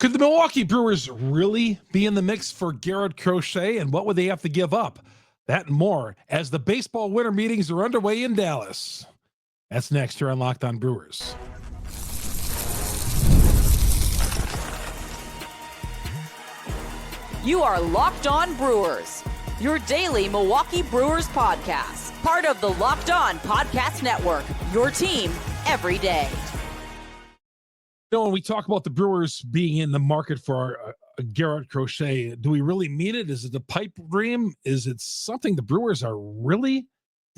Could the Milwaukee Brewers really be in the mix for Garrett Crochet, and what would they have to give up? That and more as the baseball winter meetings are underway in Dallas. That's next here on Locked On Brewers. You are Locked On Brewers, your daily Milwaukee Brewers podcast. Part of the Locked On Podcast Network, your team every day. When we talk about the Brewers being in the market for a Garrett Crochet, do we really mean it? Is it a pipe dream? Is it something the Brewers are really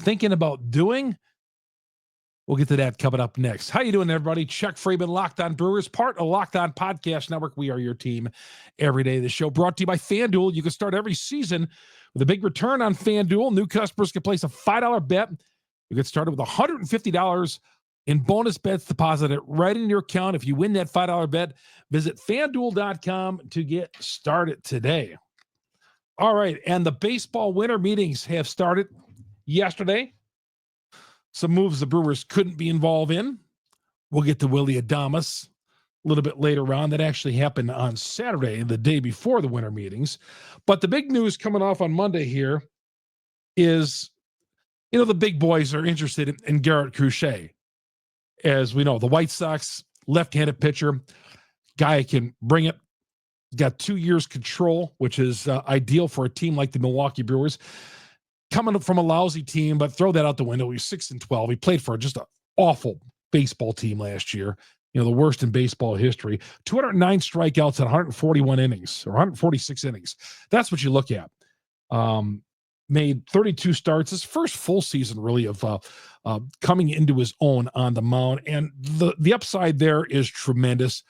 thinking about doing? We'll get to that coming up next. How you doing, everybody? Chuck Freeman, Locked On Brewers, part of Locked On Podcast Network. We are your team every day. The show brought to you by FanDuel. You can start every season with a big return on FanDuel. New customers can place a $5 bet. You get started with $150 in bonus bets deposited right in your account. If you win that $5 bet, visit FanDuel.com to get started today. All right, and the baseball winter meetings have started yesterday. Some moves the Brewers couldn't be involved in. We'll get to Willy Adames a little bit later on. That actually happened on Saturday, the day before the winter meetings. But the big news coming off on Monday here is, the big boys are interested in Garrett Crochet. As we know, the White Sox left-handed pitcher, guy can bring it, got 2 years control, which is ideal for a team like the Milwaukee Brewers. Coming from a lousy team, but throw that out the window. He's 6-12. He played for just an awful baseball team last year. The worst in baseball history. 209 strikeouts and 141 innings or 146 innings. That's what you look at. Made 32 starts. His first full season, really, of coming into his own on the mound. And the upside there is tremendous.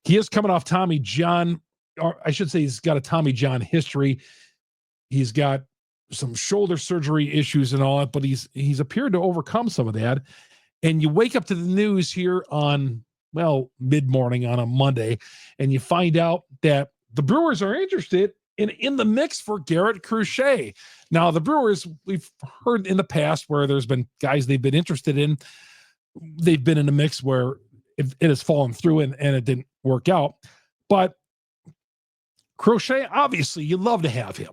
He is coming off Tommy John, or I should say he's got a Tommy John history. He's got some shoulder surgery issues and all that, but he's appeared to overcome some of that. And you wake up to the news here on, mid-morning on a Monday, and you find out that the Brewers are interested in the mix for Garrett Crochet. Now, the Brewers, we've heard in the past where there's been guys they've been interested in. They've been in a mix where it has fallen through and it didn't work out. But Crochet, obviously, you love to have him.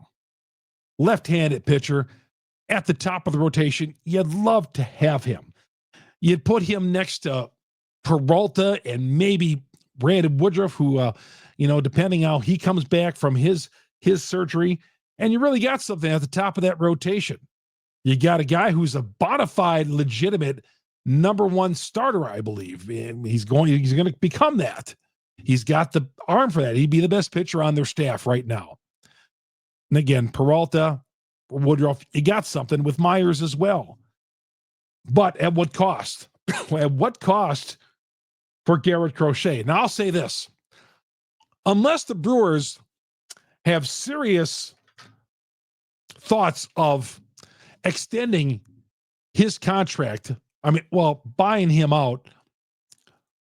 Left-handed pitcher at the top of the rotation. You'd love to have him. You'd put him next to Peralta and maybe Brandon Woodruff, who, depending how he comes back from his surgery, and you really got something at the top of that rotation. You got a guy who's a bona fide, legitimate number one starter, I believe. And he's going to become that. He's got the arm for that. He'd be the best pitcher on their staff right now. And again, Peralta, Woodruff, you got something with Myers as well. But at what cost? At what cost for Garrett Crochet? Now, I'll say this. Unless the Brewers have serious thoughts of extending his contract, buying him out,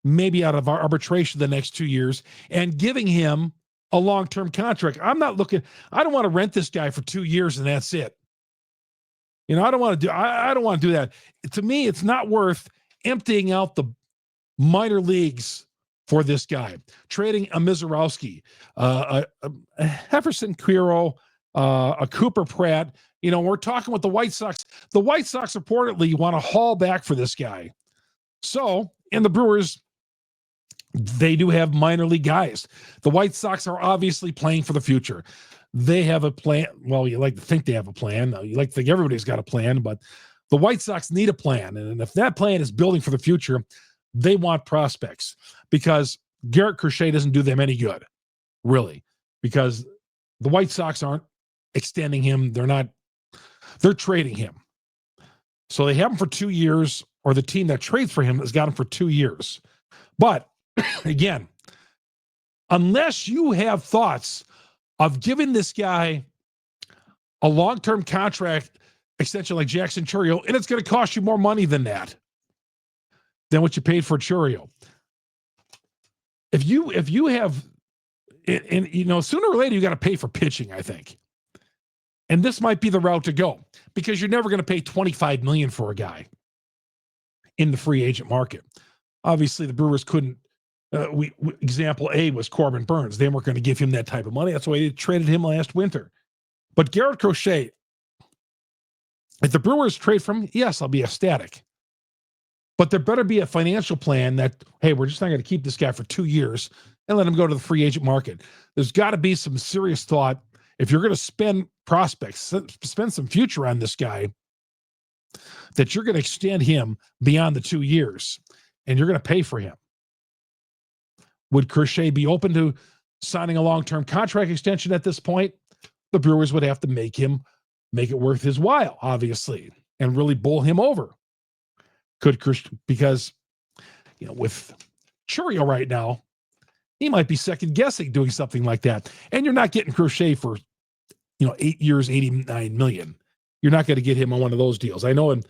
maybe out of our arbitration the next 2 years, and giving him a long-term contract. I don't want to rent this guy for 2 years and that's it. I don't want to do that. To me, it's not worth emptying out the minor leagues for this guy. Trading a Mizorowski, a Jefferson Quiro, a Cooper Pratt. We're talking with the White Sox. The White Sox reportedly want to haul back for this guy. So, and the Brewers, they do have minor league guys. The White Sox are obviously playing for the future. They have a plan. Well, you like to think they have a plan. You like to think everybody's got a plan, but the White Sox need a plan. And if that plan is building for the future, they want prospects, because Garrett Crochet doesn't do them any good, really, because the White Sox aren't extending him. They're trading him. So they have him for 2 years, or the team that trades for him has got him for 2 years. But again, unless you have thoughts of giving this guy a long-term contract extension like Jackson Chourio, and it's going to cost you more money than what you paid for Chourio. If you have, and sooner or later you got to pay for pitching, I think. And this might be the route to go, because you're never going to pay $25 million for a guy in the free agent market. Obviously, the Brewers couldn't Example A was Corbin Burns. They weren't going to give him that type of money. That's why they traded him last winter. But Garrett Crochet, if the Brewers trade from him, yes, I'll be ecstatic. But there better be a financial plan that, hey, we're just not going to keep this guy for 2 years and let him go to the free agent market. There's got to be some serious thought. If you're going to spend prospects, spend some future on this guy, that you're going to extend him beyond the 2 years and you're going to pay for him. Would Crochet be open to signing a long-term contract extension at this point? The Brewers would have to make it worth his while, obviously, and really bowl him over. Because, with Churio right now, he might be second guessing doing something like that. And you're not getting Crochet for, 8 years, $89 million. You're not going to get him on one of those deals. I know, and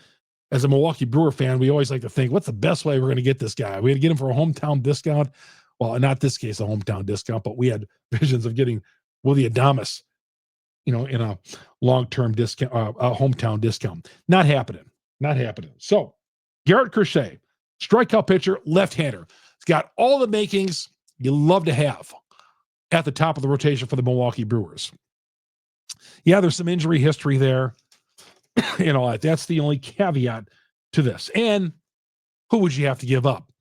as a Milwaukee Brewer fan, we always like to think, what's the best way we're going to get this guy? We're going to get him for a hometown discount. Well, not this case, a hometown discount, but we had visions of getting Willy Adames, in a long-term discount, a hometown discount. Not happening. So Garrett Crochet, strikeout pitcher, left-hander. He's got all the makings you love to have at the top of the rotation for the Milwaukee Brewers. Yeah, there's some injury history there. That's the only caveat to this. And who would you have to give up?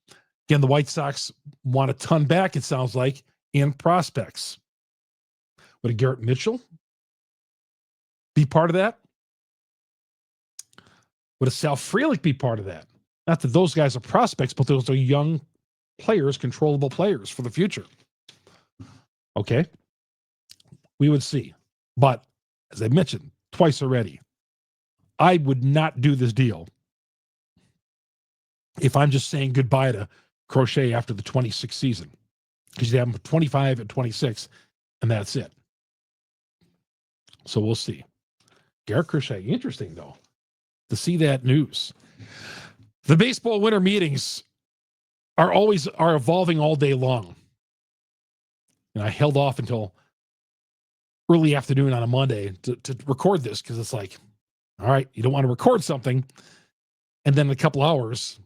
Again, the White Sox want a ton back, it sounds like, in prospects. Would a Garrett Mitchell be part of that? Would a Sal Frelick be part of that? Not that those guys are prospects, but those are young players, controllable players for the future. Okay. We would see. But as I mentioned twice already, I would not do this deal if I'm just saying goodbye to Crochet after the 26th season, because you have him 25 and 26, and that's it. So we'll see. Garrett Crochet, interesting though, to see that news. The baseball winter meetings are evolving all day long. And I held off until early afternoon on a Monday to record this, because it's like, all right, you don't want to record something, and then in a couple hours,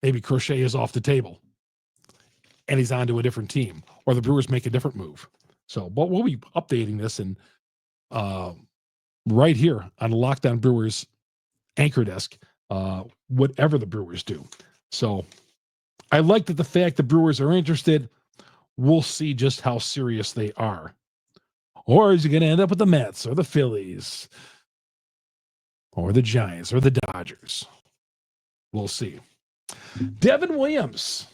maybe Crochet is off the table and he's on to a different team, or the Brewers make a different move. So, but we'll be updating this and right here on the Locked On Brewers anchor desk, whatever the Brewers do. So I like that the fact the Brewers are interested. We'll see just how serious they are. Or is he going to end up with the Mets or the Phillies or the Giants or the Dodgers? We'll see. Devin Williams.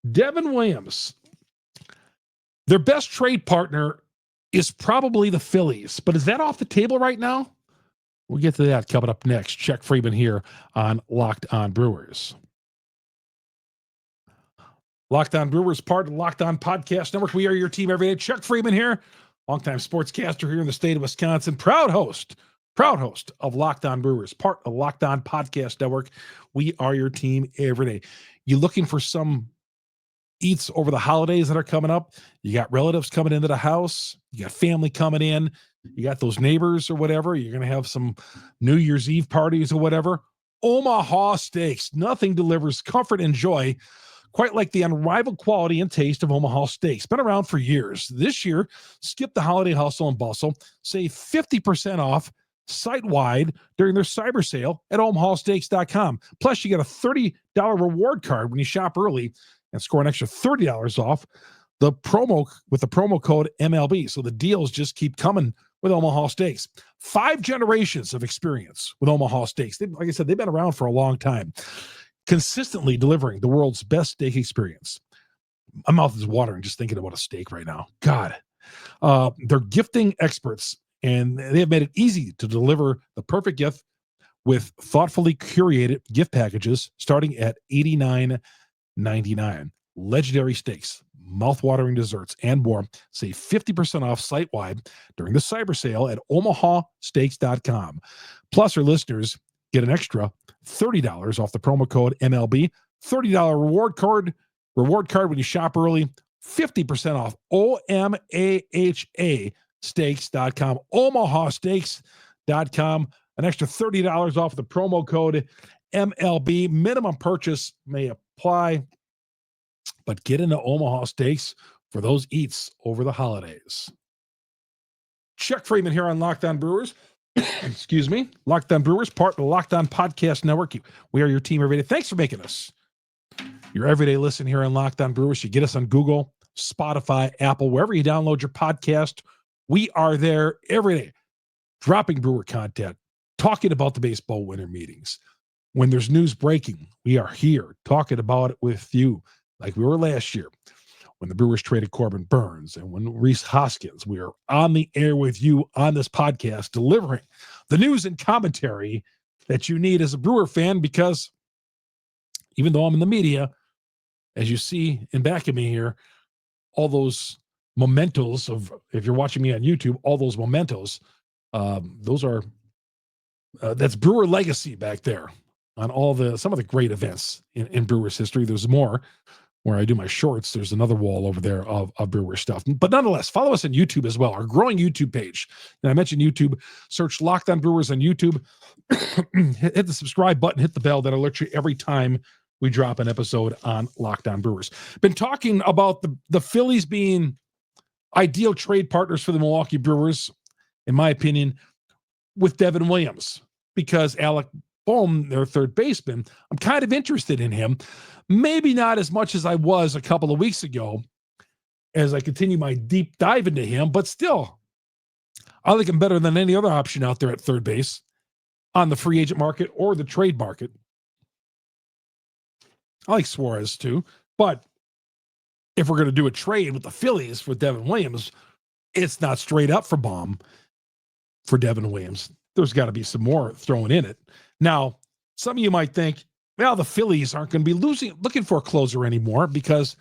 Their best trade partner is probably the Phillies, but is that off the table right now? We'll get to that coming up next. Chuck Freeman here on Locked On Brewers. Locked On Brewers, part of the Locked On Podcast Network. We are your team every day. Chuck Freeman here, longtime sportscaster here in the state of Wisconsin, proud host of Locked On Brewers, part of Locked On Podcast Network. We are your team every day. You looking for some eats over the holidays that are coming up? You got relatives coming into the house. You got family coming in. You got those neighbors or whatever. You're going to have some New Year's Eve parties or whatever. Omaha Steaks. Nothing delivers comfort and joy quite like the unrivaled quality and taste of Omaha Steaks. Been around for years. This year, skip the holiday hustle and bustle. Save 50% off site-wide during their cyber sale at omahasteaks.com. Plus, you get a $30 reward card when you shop early and score an extra $30 off the promo code MLB. So the deals just keep coming with Omaha Steaks. 5 generations of experience with Omaha Steaks. Like I said, they've been around for a long time, consistently delivering the world's best steak experience. My mouth is watering just thinking about a steak right now. God. They're gifting experts, and they have made it easy to deliver the perfect gift with thoughtfully curated gift packages starting at $89.99. Legendary steaks, mouth-watering desserts, and more. Save 50% off site-wide during the cyber sale at omahasteaks.com. Plus, our listeners get an extra $30 off the promo code MLB. $30 reward card when you shop early. 50% off OMAHA steaks.com. omahasteaks.com. An extra $30 off the promo code MLB. Minimum purchase may apply. But get into Omaha Steaks for those eats over the holidays. Chuck Freeman here on Locked On Brewers. Excuse me. Locked On Brewers, part of the Locked On Podcast Network. We are your team every day. Thanks for making us your everyday listen here on Locked On Brewers. You get us on Google, Spotify, Apple, wherever you download your podcast. We are there every day, dropping Brewer content, talking about the baseball winter meetings. When there's news breaking, we are here talking about it with you, like we were last year when the Brewers traded Corbin Burns and when Rhys Hoskins. We are on the air with you on this podcast, delivering the news and commentary that you need as a Brewer fan, because even though I'm in the media, as you see in back of me here, all those mementos of, if you're watching me on YouTube, all those mementos, those are, that's Brewer legacy back there on some of the great events in Brewers history. There's more where I do my shorts. There's another wall over there of Brewer stuff. But nonetheless, follow us on YouTube as well, our growing YouTube page. And I mentioned YouTube. Search Locked On Brewers on YouTube. Hit the subscribe button, hit the bell. That'll alert you every time we drop an episode on Locked On Brewers. Been talking about the Phillies being ideal trade partners for the Milwaukee Brewers, in my opinion, with Devin Williams, because Alec Bohm, their third baseman, I'm kind of interested in him. Maybe not as much as I was a couple of weeks ago as I continue my deep dive into him, but still, I like him better than any other option out there at third base on the free agent market or the trade market. I like Suarez too, but if we're going to do a trade with the Phillies for Devin Williams, it's not straight up for Bohm for Devin Williams. There's got to be some more thrown in it. Now, some of you might think, well, the Phillies aren't going to be looking for a closer anymore because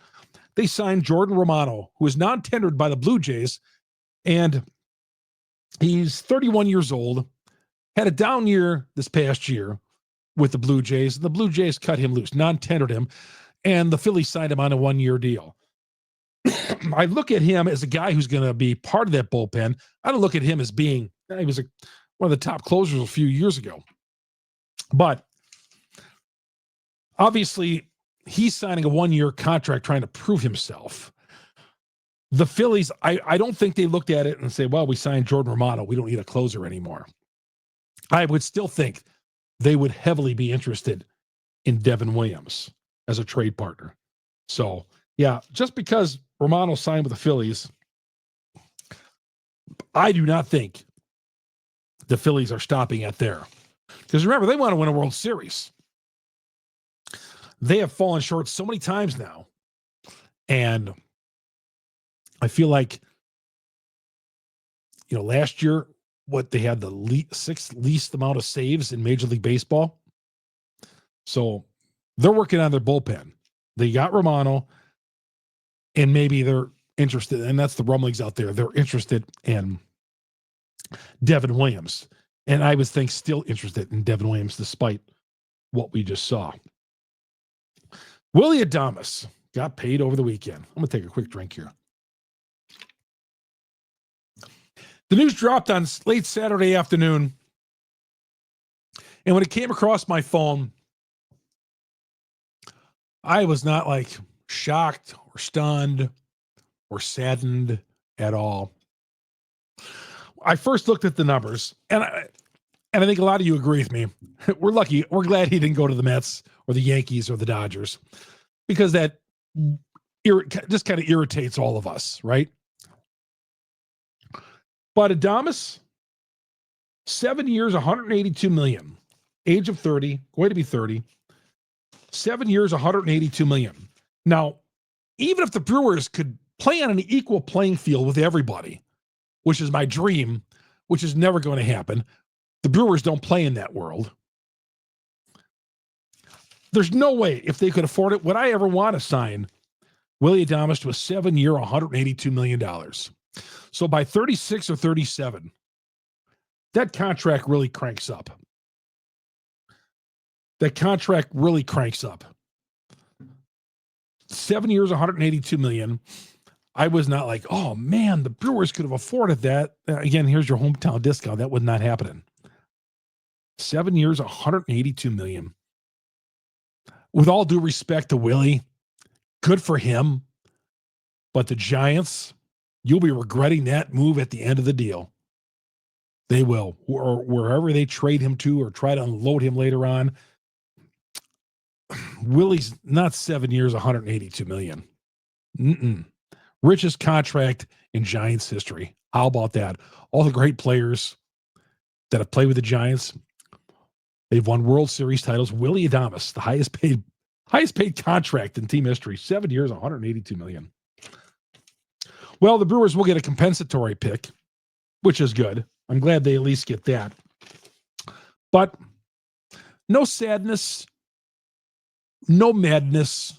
they signed Jordan Romano, who is non-tendered by the Blue Jays, and he's 31 years old, had a down year this past year with the Blue Jays, and the Blue Jays cut him loose, non-tendered him, and the Phillies signed him on a one-year deal. I look at him as a guy who's going to be part of that bullpen. I don't look at him as being, he was one of the top closers a few years ago. But obviously, he's signing a one-year contract trying to prove himself. The Phillies, I don't think they looked at it and say, well, we signed Jordan Romano. We don't need a closer anymore. I would still think they would heavily be interested in Devin Williams as a trade partner. So, yeah, just because Romano signed with the Phillies, I do not think the Phillies are stopping at there. Because remember, they want to win a World Series. They have fallen short so many times now. And I feel like, last year, they had the sixth least amount of saves in Major League Baseball. So they're working on their bullpen. They got Romano, and maybe they're interested, and that's the rumblings out there. They're interested in Devin Williams. And I would think still interested in Devin Williams despite what we just saw. Willy Adames got paid over the weekend. I'm going to take a quick drink here. The news dropped on late Saturday afternoon. And when it came across my phone, I was not shocked or stunned or saddened at all. I first looked at the numbers, and I think a lot of you agree with me. We're lucky. We're glad he didn't go to the Mets or the Yankees or the Dodgers, because that just kind of irritates all of us, right? But Adames, 7 years, $182 million, age of 30, going to be 30, 7 years, $182 million. Now, even if the Brewers could play on an equal playing field with everybody, which is my dream, which is never going to happen. The Brewers don't play in that world. There's no way, if they could afford it, would I ever want to sign Willy Adames to a 7 year, $182 million. So by 36 or 37, that contract really cranks up. That contract really cranks up. 7 years, $182 million. I was not like, oh man, the Brewers could have afforded that. Again, here's your hometown discount. That was not happening. 7 years, $182 million. With all due respect to Willie, Good for him. But the Giants, you'll be regretting that move at the end of the deal. They will. Or wherever they trade him to or try to unload him later on. Willy's not 7 years, $182 million. Richest contract in Giants history. How about that? All the great players that have played with the Giants, they've won World Series titles. Willy Adames, the highest paid contract in team history, 7 years, $182 million. Well, the Brewers will get a compensatory pick, which is good. I'm glad they at least get that. But no sadness, no madness.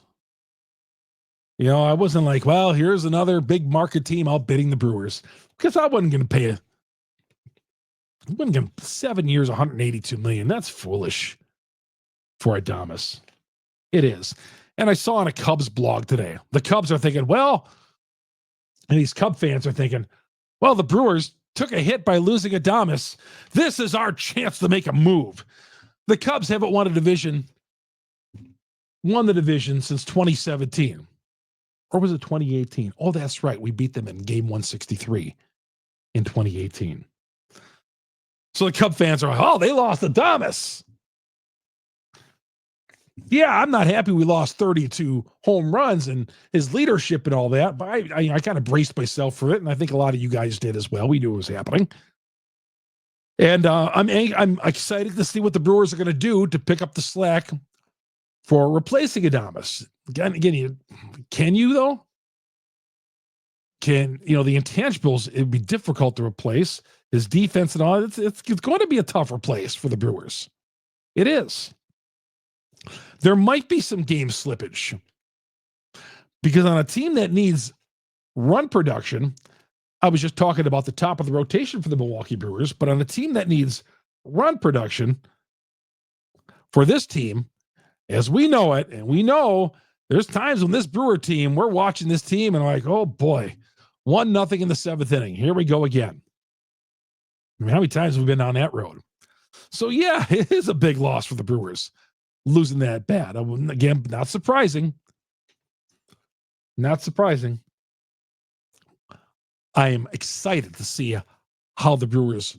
I wasn't like, well, here's another big market team outbidding the Brewers, because I wasn't going to pay 7 years, $182 million. That's foolish for Adames. It is. And I saw on a Cubs blog today, the Cubs are thinking, well, and these Cub fans are thinking, well, the Brewers took a hit by losing Adames. This is our chance to make a move. The Cubs haven't won the division since 2017. Or was it 2018? Oh, that's right. We beat them in game 163 in 2018. So the Cub fans are like, oh, they lost Adames. Yeah, I'm not happy we lost 32 home runs and his leadership and all that, but I kind of braced myself for it, and I think a lot of you guys did as well. We knew it was happening. And I'm excited to see what the Brewers are going to do to pick up the slack for replacing Adames. Again, can you, though? The intangibles, it'd be difficult to replace. His defense and all, it's going to be a tough replace for the Brewers. It is. There might be some game slippage because on a team that needs run production, I was just talking about the top of the rotation for the Milwaukee Brewers, but on a team that needs run production for this team, as we know it, and we know there's times when this Brewer team, we're watching this team and like, oh boy, 1-0 in the 7th inning. Here we go again. I mean, how many times have we been down that road? So yeah, it is a big loss for the Brewers. Losing that bad. Again, not surprising. Not surprising. I am excited to see how the Brewers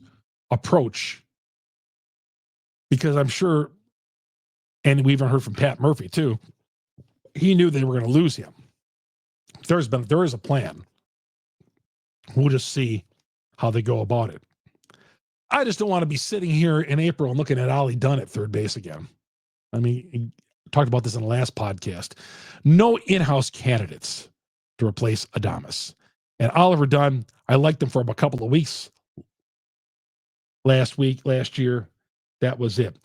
approach, because I'm sure, and we even heard from Pat Murphy too, he knew they were going to lose him. There is a plan. We'll just see how they go about it. I just don't want to be sitting here in April and looking at Ollie Dunn at third base again. I mean, he talked about this in the last podcast. No in-house candidates to replace Adames. And Oliver Dunn, I liked him for a couple of weeks last year. That was it.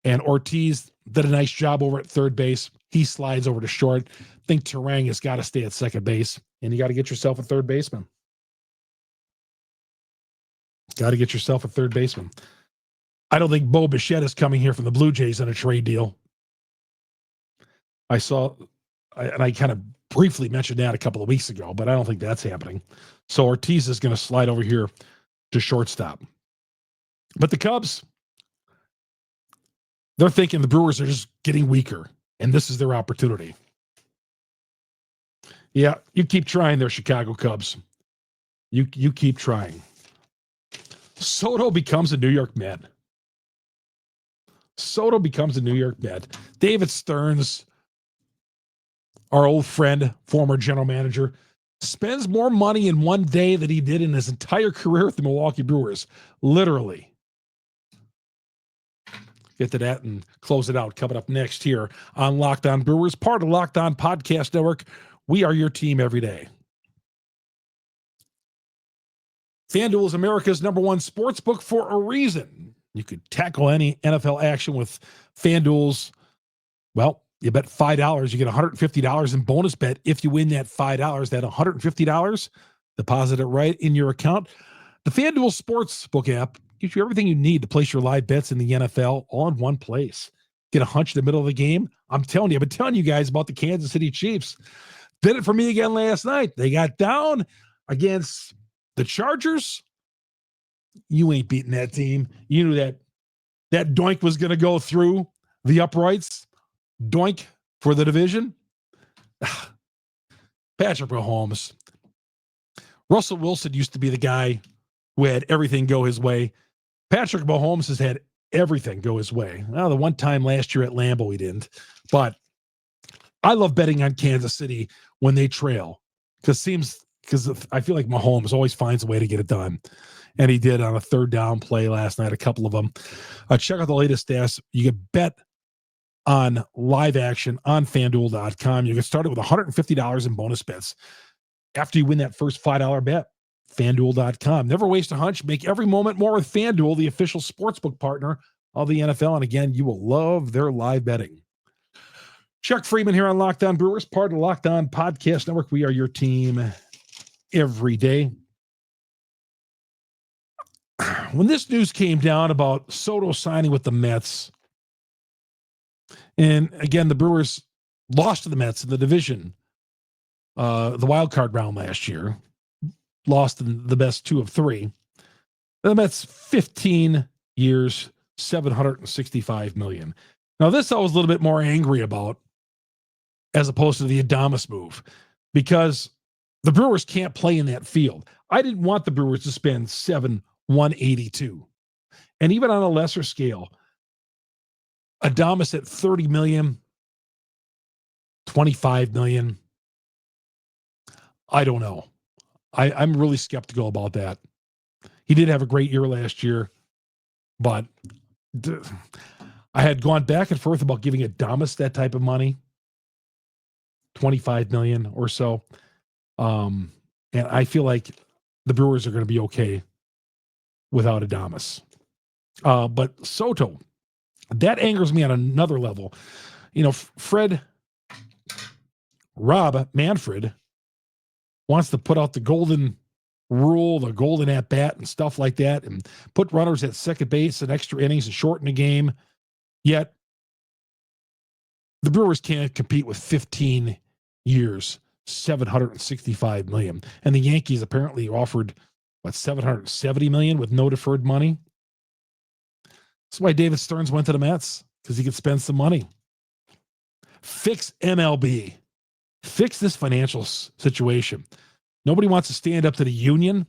And Ortiz did a nice job over at third base. He slides over to short. I think Terang has got to stay at second base. And you got to get yourself a third baseman. Got to get yourself a third baseman. I don't think Bo Bichette is coming here from the Blue Jays on a trade deal. I kind of briefly mentioned that a couple of weeks ago, but I don't think that's happening. So Ortiz is going to slide over here to shortstop. But the Cubs, they're thinking the Brewers are just getting weaker, and this is their opportunity. Yeah, you keep trying there, Chicago Cubs. You keep trying. Soto becomes a New York Met. David Stearns, our old friend, former general manager, spends more money in one day than he did in his entire career with the Milwaukee Brewers. Literally. Get to that and close it out. Coming up next here on Locked On Brewers, part of Locked On Podcast Network. We are your team every day. FanDuel is America's #1 sports book for a reason. You could tackle any NFL action with FanDuel's, well, you bet $5, you get $150 in bonus bet. If you win that $5, that $150, deposit it right in your account. The FanDuel Sportsbook app gives you everything you need to place your live bets in the NFL all in one place. Get a hunch in the middle of the game. I'm telling you, I've been telling you guys about the Kansas City Chiefs. Did it for me again last night. They got down against the Chargers. You ain't beating that team. You knew that doink was going to go through the uprights. Doink for the division. Patrick Mahomes. Russell Wilson used to be the guy who had everything go his way. Patrick Mahomes has had everything go his way. Well, the one time last year at Lambeau he didn't. But I love betting on Kansas City when they trail because I feel like Mahomes always finds a way to get it done. And he did on a third down play last night, a couple of them. Check out the latest stats. You can bet on live action on FanDuel.com. You get started with $150 in bonus bets after you win that first $5 bet. FanDuel.com. Never waste a hunch. Make every moment more with FanDuel, the official sportsbook partner of the NFL. And again, you will love their live betting. Chuck Freeman here on Locked On Brewers, part of the Locked On Podcast Network. We are your team every day. When this news came down about Soto signing with the Mets, and again, the Brewers lost to the Mets in the division, the wild card round last year, lost in the best 2 of 3. The Mets 15 years, $765 million. Now, this I was a little bit more angry about as opposed to the Adames move because the Brewers can't play in that field. I didn't want the Brewers to spend $182. And even on a lesser scale, Adames at $30 million, $25 million. I don't know. I'm really skeptical about that. He did have a great year last year, but I had gone back and forth about giving Adames that type of money, $25 million or so. And I feel like the Brewers are going to be okay without Adames. But Soto, that angers me on another level. You know, Rob Manfred wants to put out the golden rule, the golden at bat and stuff like that, and put runners at second base and extra innings and shorten the game. Yet the Brewers can't compete with 15 years, $765 million. And the Yankees apparently offered, $770 million with no deferred money. That's why David Stearns went to the Mets, because he could spend some money. Fix MLB. Fix this financial situation. Nobody wants to stand up to the union.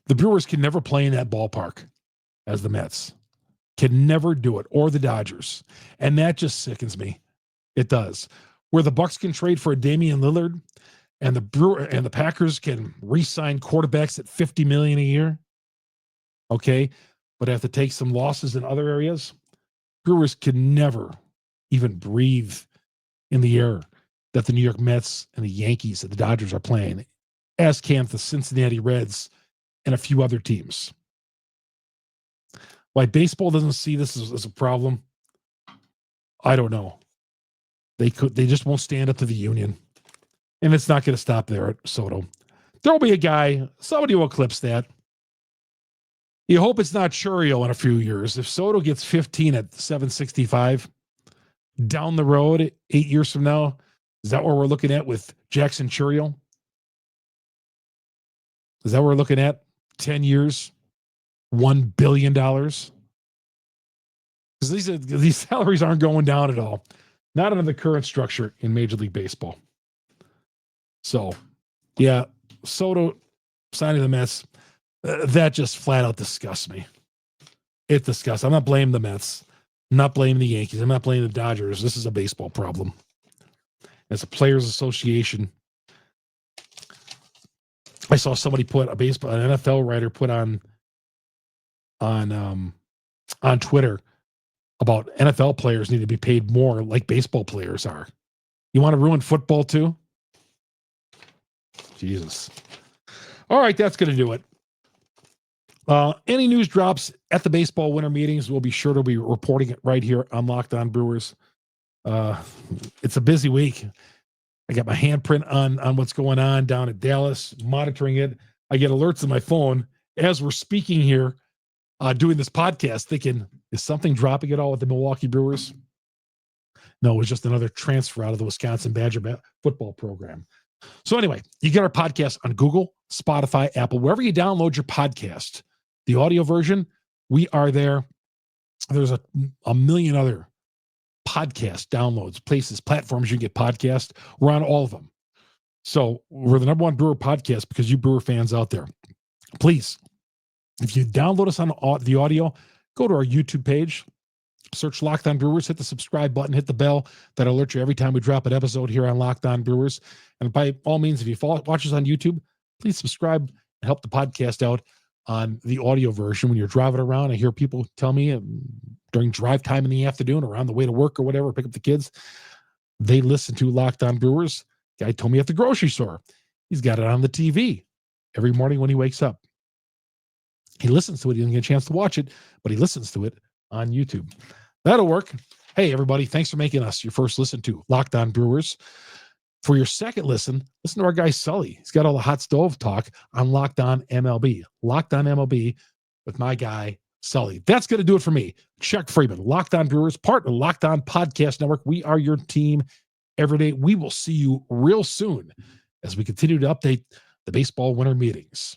The Brewers can never play in that ballpark as the Mets. Can never do it, or the Dodgers. And that just sickens me. It does. Where the Bucks can trade for a Damian Lillard and the Packers can re-sign quarterbacks at $50 million a year. Okay, but have to take some losses in other areas. Brewers can never even breathe in the air that the New York Mets and the Yankees and the Dodgers are playing, as can the Cincinnati Reds and a few other teams. Why baseball doesn't see this as a problem, I don't know. They just won't stand up to the union. And it's not going to stop there at Soto. There'll be a guy, somebody will eclipse that. You hope it's not Churio in a few years. If Soto gets 15 at 765 down the road 8 years from now, is that what we're looking at with Jackson Churio? Is that what we're looking at? 10 years, $1 billion? Because these salaries aren't going down at all. Not under the current structure in Major League Baseball. So, yeah, Soto signing the Mets, that just flat out disgusts me. It disgusts. I'm not blaming the Mets. I'm not blaming the Yankees. I'm not blaming the Dodgers. This is a baseball problem. As a players association, I saw somebody put an NFL writer put on Twitter about NFL players need to be paid more like baseball players are. You want to ruin football too? Jesus. All right, that's going to do it. Any news drops at the baseball winter meetings, we'll be sure to be reporting it right here on Locked On Brewers. It's a busy week. I got my handprint on what's going on down at Dallas, monitoring it. I get alerts on my phone as we're speaking here, doing this podcast, thinking, is something dropping at all with the Milwaukee Brewers? No, it was just another transfer out of the Wisconsin Badger football program. So anyway, you get our podcast on Google, Spotify, Apple, wherever you download your podcast. The audio version, we are there. There's a million other podcast downloads, places, platforms you can get podcasts. We're on all of them. So we're the number one Brewer podcast because you Brewer fans out there. Please, if you download us on the audio, go to our YouTube page, search Locked On Brewers, hit the subscribe button, hit the bell. That'll alert you every time we drop an episode here on Locked On Brewers. And by all means, if you watch us on YouTube, please subscribe and help the podcast out on the audio version. When you're driving around, I hear people tell me during drive time in the afternoon, around the way to work or whatever, pick up the kids, they listen to Locked On Brewers. Guy told me at the grocery store, he's got it on the TV every morning when he wakes up. He listens to it. He doesn't get a chance to watch it, but he listens to it on YouTube. That'll work. Hey, everybody, thanks for making us your first listen to Locked On Brewers. For your second listen to our guy Sully. He's got all the hot stove talk on Locked On MLB. Locked On MLB with my guy Sully. That's going to do it for me. Chuck Freeman, Locked On Brewers, part of Locked On Podcast Network. We are your team every day. We will see you real soon as we continue to update the baseball winter meetings.